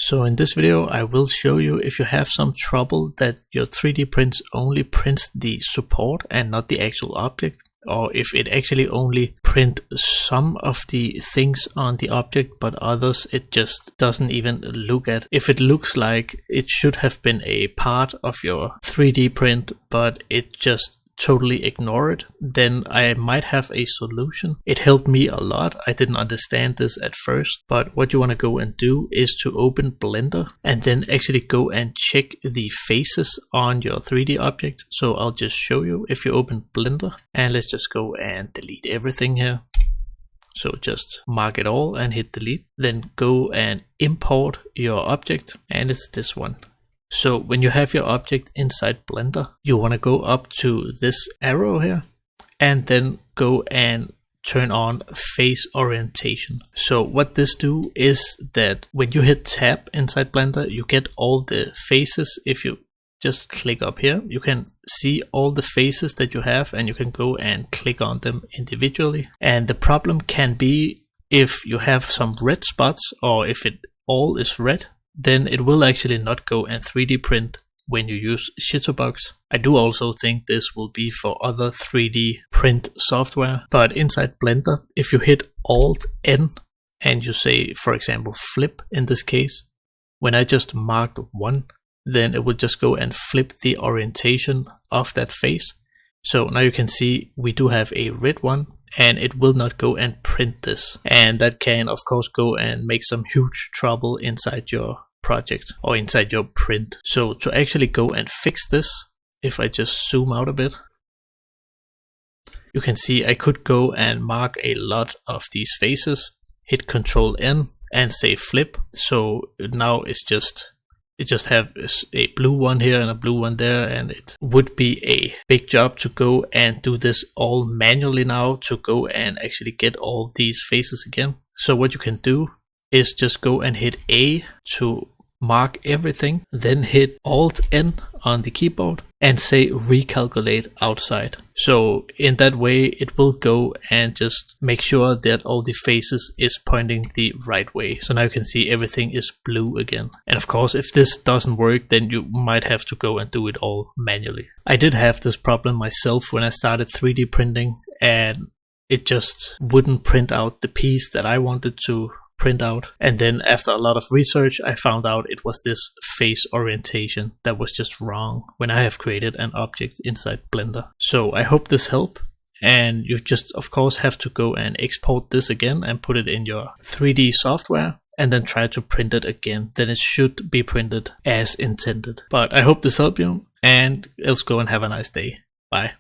So in this video I will show you if you have some trouble that your 3D prints only prints the support and not the actual object, or if it actually only print some of the things on the object but others it just doesn't even look at. If it looks like it should have been a part of your 3D print but it just totally ignore it, then I might have a solution. It helped me a lot. I didn't understand this at first, but what you want to go and do is to open Blender and then actually go and check the faces on your 3D object. So I'll just show you. If you open Blender, and let's just go and delete everything here. So just mark it all and hit delete, then go and import your object, and it's this one. So when you have your object inside Blender, you want to go up to this arrow here and then go and turn on face orientation. So what this do is that when you hit tab inside Blender, you get all the faces. If you just click up here, you can see all the faces that you have and you can go and click on them individually. And the problem can be if you have some red spots, or if it all is red, then it will actually not go and 3D print when you use Shitterbox. I do also think this will be for other 3D print software, but inside Blender, if you hit Alt N and you say, for example, flip in this case, when I just marked 1, then it will just go and flip the orientation of that face. So now you can see we do have a red one, and it will not go and print this. And that can of course go and make some huge trouble inside your project or inside your print. So to actually go and fix this, if I just zoom out a bit, you can see I could go and mark a lot of these faces, hit Ctrl N and say flip. So now it just have a blue one here and a blue one there, and it would be a big job to go and do this all manually now to go and actually get all these faces again. So what you can do is just go and hit A to mark everything, then hit Alt N on the keyboard and say recalculate outside. So in that way it will go and just make sure that all the faces is pointing the right way. So now you can see everything is blue again. And of course if this doesn't work, then you might have to go and do it all manually. I did have this problem myself when I started 3D printing, and it just wouldn't print out the piece that I wanted to print out. And then after a lot of research I found out it was this face orientation that was just wrong when I have created an object inside Blender. So I hope this helped, and you just of course have to go and export this again and put it in your 3D software and then try to print it again. Then it should be printed as intended. But I hope this helped you, and let's go and have a nice day. Bye.